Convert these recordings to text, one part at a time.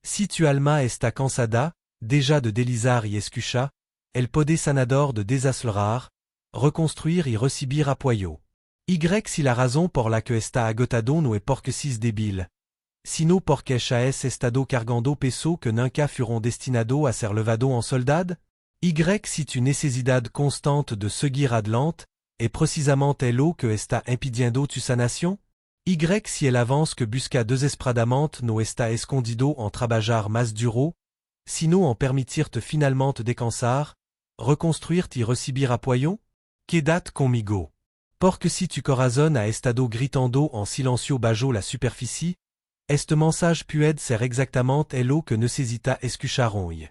Si tu alma esta cansada, déjà de delisar y escucha, el pode sanador de desaslrar, reconstruire y recibir apoyo. Y si la raison por la que esta agotado no es porque sis débil. Sino porque chaes estado cargando peso que nunca furon destinado a ser levado en soldad? Y si tu necesidad constante de seguir adelante, et précisément elo que está impidiendo tu sanación? Y si el avance que busca desesperadamente no está escondido en trabajar más duro, sino en permitirte finalement te descansar, reconstruirte y recibir apoyo? Quédate conmigo. Porque si tu corazón ha estado gritando en silencio bajo la superficie, este mensage puede ser exactamente elo que necesita escuchar hoy.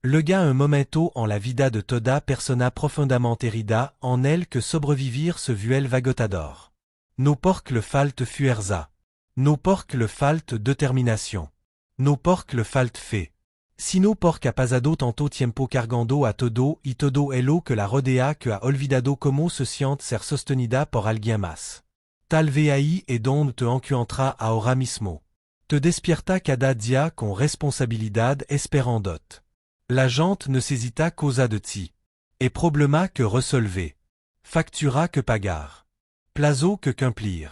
Le gars un momento en la vida de toda persona profondamente herida en el que sobrevivir se vuelve agotador. No porque le falte fuerza. No porque le falte determinación. No porque le falte fe. Sino porque ha pasado tanto tiempo cargando a todo y todo elo que la rodea que ha olvidado como se siente ser sostenida por alguien más. Tal vez ahí es donde te encuentra ahora mismo. Te despierta cada día con responsabilidad esperandot. La gente necesita cosa de ti. Et problema que resolver. Factura que pagar. Plazo que cumplir.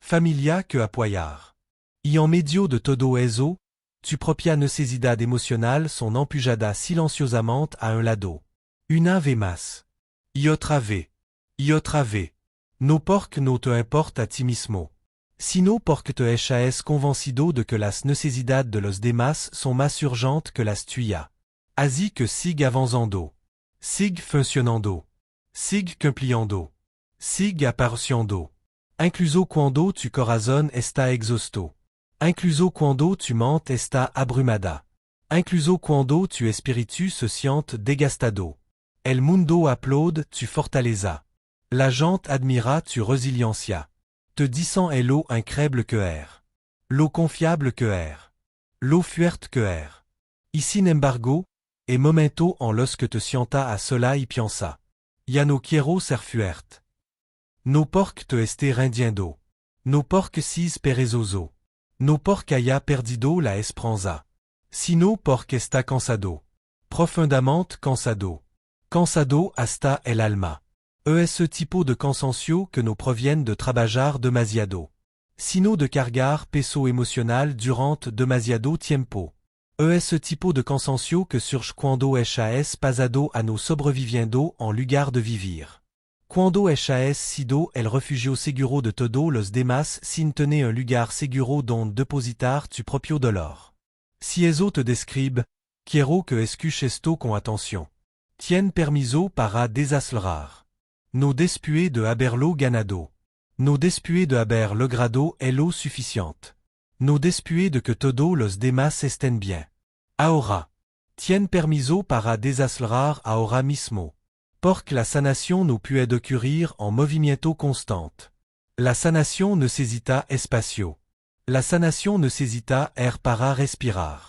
Familia que apoyar. Y en medio de todo eso, tu propia necesidad emocional son empujada silenciosamente a un lado. Una vez más. Y otra vez. Y otra vez. No porque no te importa a ti mismo. Sino porque te echas convencido de que las necesidades de los demás son más urgentes que las tuyas. Así que sigue avanzando. Sigue funcionando. Sigue cumpliendo. Sigue apareciendo. Incluso cuando tu corazón está exhausto. Incluso cuando tu mente está abrumada. Incluso cuando tu espíritu se siente desgastado. El mundo aplaude tu fortaleza. La gente admira tu resiliencia. Te disant est l'eau incroyable que er. L'eau confiable que er. L'eau fuerte que er. Y sin embargo, et momento en los que te sienta a sola y piensa. Ya no quiero ser fuerte. No porque te esté rindiendo. No porque sis perezoso. No porque haya perdido la esperanza. Sino porque está cansado. Profundamente cansado. Cansado hasta el alma. Ese tipo de cansancio que no proviennent de trabajar demasiado. Sino de cargar peso emocional durante demasiado tiempo. Ese tipo de cansancio que surge cuando echas pasado a no sobreviviendo en lugar de vivir. Cuando echas sido el refugio seguro de todo los demás sin tener un lugar seguro donde depositar tu propio dolor. Si eso te describe, quiero que escuches esto con atención. Tien permiso para desacelerar. No después de haberlo ganado. No después de haber logrado lo suficiente. No después de que todos los demás estén bien. Ahora. Tien permiso para desacelerar ahora mismo. Porque la sanación no puede ocurrir en movimiento constante. La sanación necesita espacio. La sanación necesita para respirar.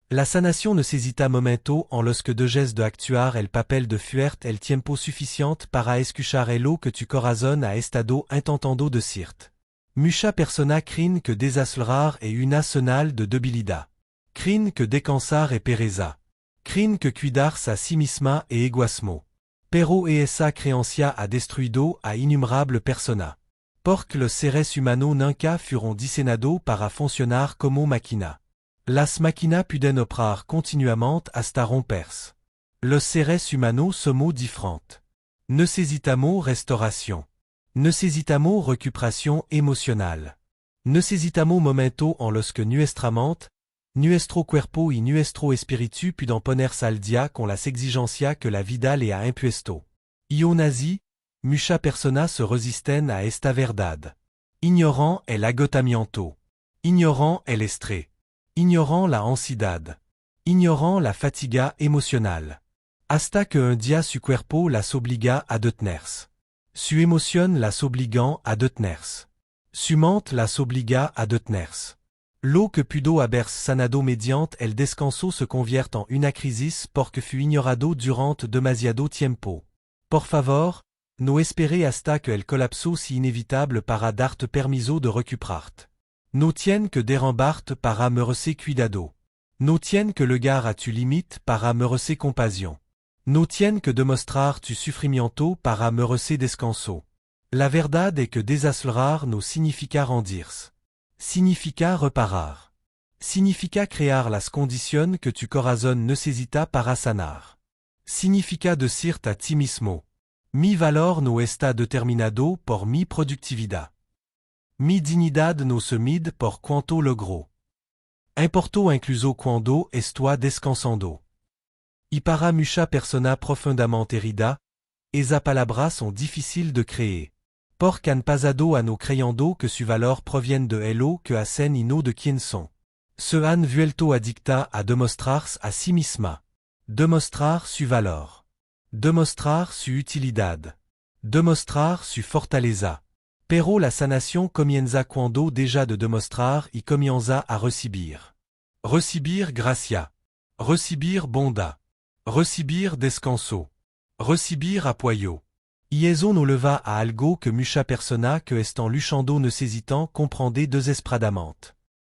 La sanación necesita momento en los que dejes de actuar el papel de fuerte el tiempo suficiente para escuchar lo que tu corazón ha estado intentando decirte. Mucha persona creen que desacelerar es una señal de debilidad. Creen que descansar es pereza. Creen que cuidarse a sí misma es egoísmo. Pero esa creencia ha destruido a innumerables personas. Porque los seres humanos nunca fueron diseñados para funcionar como máquina. Las máquinas pueden operar continuamente hasta romperse. Los seres humanos somos diferentes. Necesitamos restauración. Necesitamos recuperación emocional. Necesitamos momentos en los que nuestra mente, nuestro cuerpo y nuestro espíritu pueden ponerse al día con las exigencias que la vida le ha impuesto. Y aún así, muchas personas se resisten a esta verdad. Ignorant el agotamiento. Ignorant el estrés. Ignorant la ansiedad. Ignorant la fatiga emocional. Hasta que un día su cuerpo las obliga a detenerse. Su emoción las obligan a detenerse. Su mente las obliga a detenerse. Lo que pudo haber sanado mediante el descanso se convierte en una crisis porque fue ignorado durante demasiado tiempo. Por favor, no espere hasta que el colapso sea inevitable para darte permiso de recuperarte. No tien que derrambarte para merecer cuidado. No tienne que le gar a tu limite para me rece compassion. No tienne que demostrar tu sufrimiento para me rece descanso. La verdad est que desaslerar no significa rendirs. Significa reparar. Significa crear las condiciones que tu corazón necesita para sanar. Significa decirte a ti mismo. Mi valor no está determinado por mi productividad. Mi dignidad no se mide por cuanto logro. Importo incluso cuando estoy descansando. Y para mucha persona profundamente herida, esa palabras sont difficiles de créer. Porque han pasado a no creyendo que su valor proviene de elo que hacen y no de quien son. Se han vuelto adicta a demostrarse a sí misma. Demostrar su valor. Demostrar su utilidad. Demostrar su fortaleza. Pero la sanación comienza cuando deja de demostrar y comienza a recibir. Recibir gracia. Recibir bonda. Recibir descanso. Recibir apoyo. Y eso no leva a algo que mucha persona que están luchando necesitan comprender desesperadamente.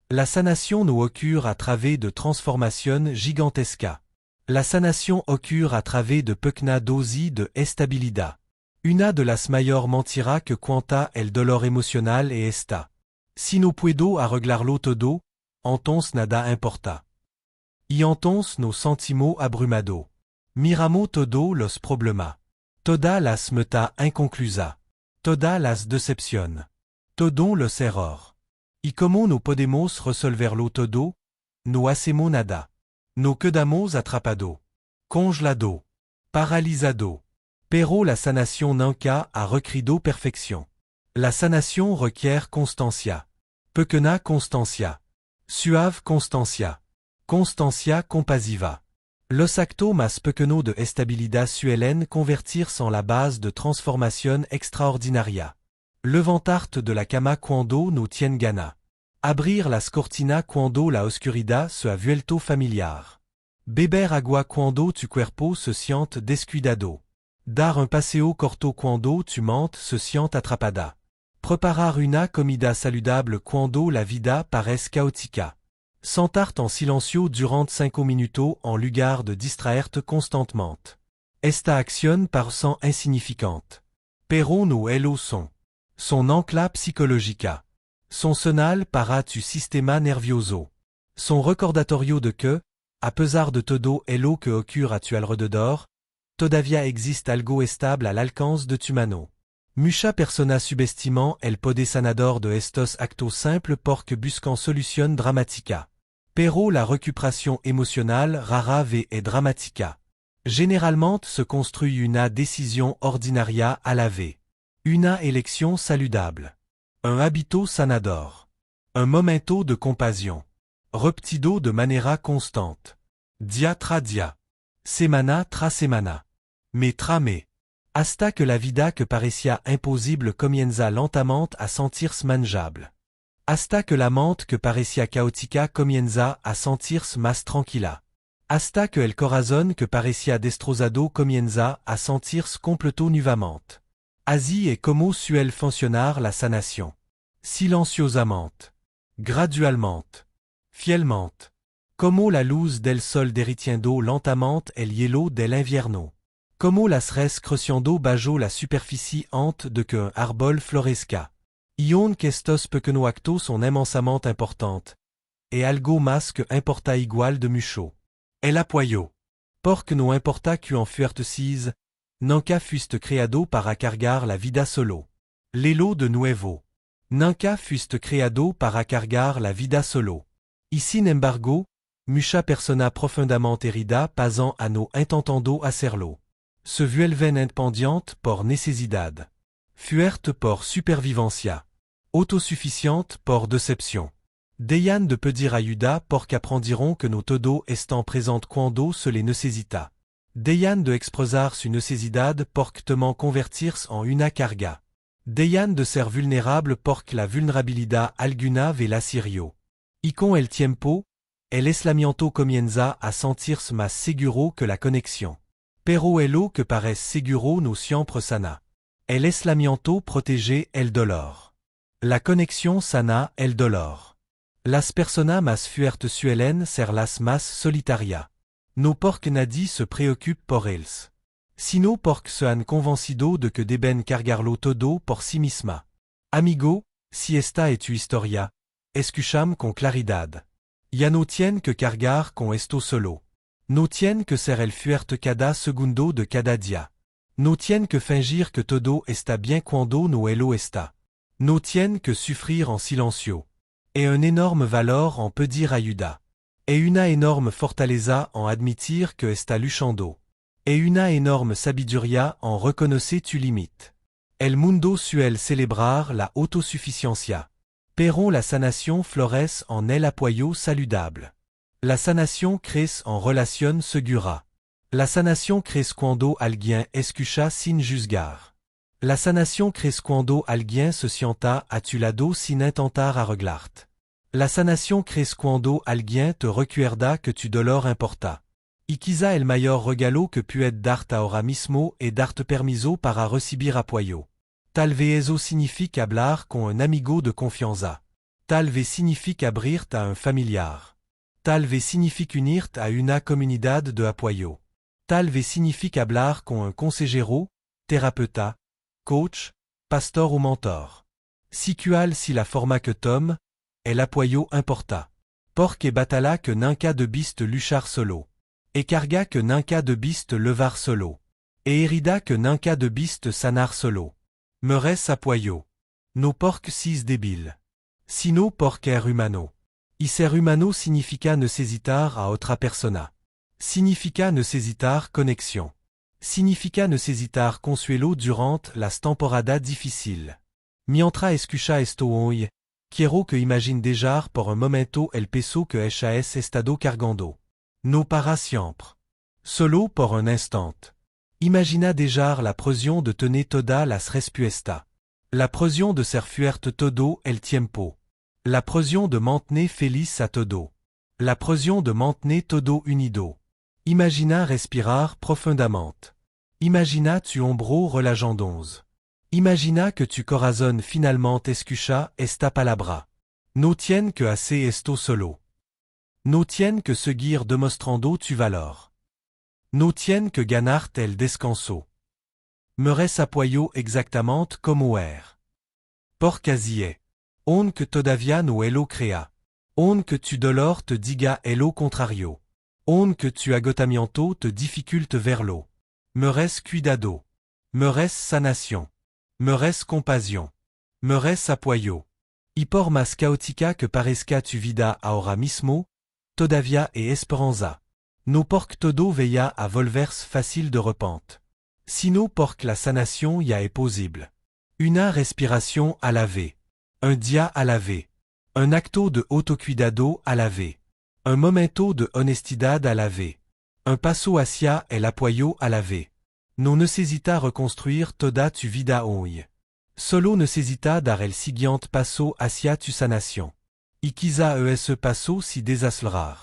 La sanación no ocurre a través de transformación gigantesca. La sanación ocurre a través de pequeña dosis de estabilidad. Una de las mayor mentira que cuenta el dolor emocional es esta. Si no puedo arreglarlo todo, entonces nada importa. Y entonces nos sentimos abrumado. Miramos todo los problema. Toda las meta inconclusa. Toda las decepción. Todo los error. Y como no podemos resolverlo todo, no hacemos nada. No quedamos atrapado. Congelado. Paralizado. Pero la sanación nunca ha requerido perfección. La sanación requiere constancia. Pequeña constancia. Suave constancia. Constancia compasiva. Los actos más pequeños de estabilidad suelen convertirse en la base de transformación extraordinaria. Levantarte de la cama cuando no tien gana. Abrir las cortinas cuando la oscuridad se ha vuelto familiar. Beber agua cuando tu cuerpo se siente descuidado. Dar un paseo corto cuando tu mente se siente atrapada. Preparar una comida saludable cuando la vida parece caótica. Sentarte en silencio durant 5 minutos en lugar de distraerte constantemente. Esta acción parece insignificante. Pero no elo son. Son ancla psicológica. Son sonal para tu sistema nervioso. Son recordatorio de que, a pesar de todo elo que ocurre a tu alrededor, todavía existe algo estable al alcance de tu mano. Mucha persona subestiman el poder sanador de estos actos simples porque buscan solución dramática. Pero la recuperación emocional rara vez es dramática. Généralement se construit una décision ordinaria à la vez. Una élection saludable. Un hábito sanador. Un momento de compassion. Repetido de manera constante. Dia tra dia. Semana tra semana. Mes tra mes. Hasta que la vida que parecía imposible comienza lentamente a sentirse manejable. Hasta que la mente que parecía caótica comienza a sentirse más tranquila. Hasta que el corazón que parecía destrozado comienza a sentirse completo nuevamente. Así es como suele funcionar la sanación. Silenciosamente. Gradualmente. Fielmente. Como la luz del sol derritiendo lentamente el hielo del invierno. Como las res creciendo bajo la superficie ante de que un árbol florezca. Y que estos pequeños actos son inmensamente importantes. Et algo más que importa igual de mucho. El apoyo. Porque no importa que en fuertes nunca fuiste creado para cargar la vida solo. L'elo de nuevo. Nunca fuiste creado para cargar la vida solo. Y sin embargo, mucha persona profundamente herida pasan a no intentando hacerlo. Se vuelven independientes por necesidad. Fuerte por supervivencia. Autosuficiente por decepción. Dejan de pedir ayuda porque aprendiront que no todo están presentes cuando se les necesita. Dejan de expresar su necesidad porque temen convertirse en una carga. Dejan de ser vulnerable porque la vulnerabilidad alguna vez la sirvió. Y con el tiempo, el aislamiento comienza a sentirse más seguro que la conexión. Pero elo que parece seguro no siempre sana. El aislamiento protege el dolor. La conexión sana el dolor. Las persona mas fuerte suelen ser las mas solitaria. No porque nadie se preoccupe por ells. Sino porque se han convencido de que deben cargarlo todo por sí misma. Amigo, si esta es tu historia, escucham con claridad. Ya no tien que cargar con esto solo. No tien que ser el fuerte cada segundo de cada día. No tien que fingir que todo está bien cuando no lo está. No tien que sufrir en silencio. Et un énorme valor en pedir ayuda. Et una enorme fortaleza en admitir que está luchando. Et una enorme sabiduría en reconocer tu limite. El mundo suele celebrar la autosuficiencia. Pero la sanación florece en el apoyo saludable. La sanación crece en relación segura. La sanación crece cuando alguien escucha sin juzgar. La sanación crece cuando alguien se sienta a tu lado sin intentar arreglarte. La sanación crece cuando alguien te recuerda que tu dolor importa. Y quizá el mayor regalo que puede darte ahora mismo es darte permiso para recibir apoyo. Tal vez eso significa hablar con un amigo de confianza. Tal vez significa abrirte a un familiar. Tal vez significa unirte a una comunidad de apoyo. Tal vez significa hablar con un consejero, terapeuta, coach, pastor ou mentor. Si cual si la forma que tome, el apoyo importa. Porque batala que nunca debiste luchar solo. E carga que nunca debiste levar solo. E herida que nunca debiste sanar solo. Meres apoyo. No porque sis débil. Sino porque er humano. Y ser humano significa necesitar a otra persona. Significa necesitar conexión. Significa necesitar consuelo durante las temporadas difíciles. Mientras escucha esto hoy, quiero que imagine dejar por un momento el peso que ella es estado cargando. No para siempre. Solo por un instant. Imagina dejar la presión de tener toda las respuestas. La presión de ser fuerte todo el tiempo. La presión de mantener feliz a todo. La presión de mantener todo unido. Imagina respirar profondamente. Imagina tu hombro relajandons. Imagina que tu corazón finalmente escucha esta palabra. No tien que hacer esto solo. No tien que seguir demostrando tu valor. No tien que ganarte el descanso. Meres apoyo exactamente como Porque así es. On que todavía no lo crea. On que tu dolor te diga lo contrario. On que tu agotamiento te dificulte verlo. Meres cuidado. Meres sanación. Meres compasión. Meres apoyo. Y por más caótica que parezca tu vida ahora mismo, todavía es esperanza. No porque todo vaya a volverse fácil de repente. Sino porque la sanación ya es posible. Una respiración a la vez. Un día a la vez. Un acto de autocuidado a la vez. Un momento de honestidad a la vez. Un paso hacia el apoyo a la vez. No necesita reconstruir toda tu vida hoy. Solo necesita dar el siguiente paso hacia tu sanación. Y quizá ese paso si desacelerar.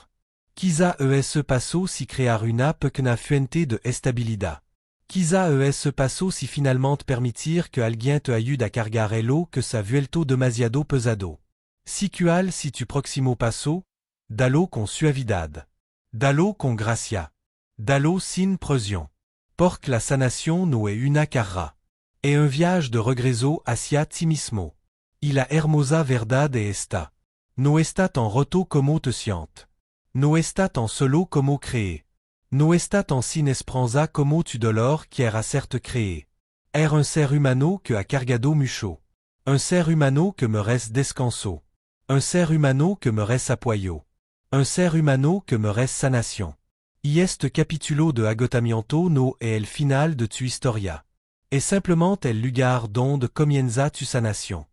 Quizá ese paso si crear una pequeña fuente de estabilidad. Quizá ese paso si finalmente permitir que alguien te ayude a cargar lo que se ha vuelto demasiado pesado. Si cual si tu próximo paso, dalo con suavidad. Dalo con gracia. Dalo sin presión. Porque la sanación no es una carrera. Es un viaje de regreso hacia ti mismo. Y la hermosa verdad es esta. No está tan roto como te sientes. No está tan solo como cree. No está tan sin esperanza como tu dolor quiere hacerte creer. Un ser humano que ha cargado mucho. Un ser humano que merece descanso. Un ser humano que merece apoyo. Un ser humano que merece sanación. Y este capítulo de agotamiento no es el final de tu historia. Es simplement el lugar donde comienza tu sanación.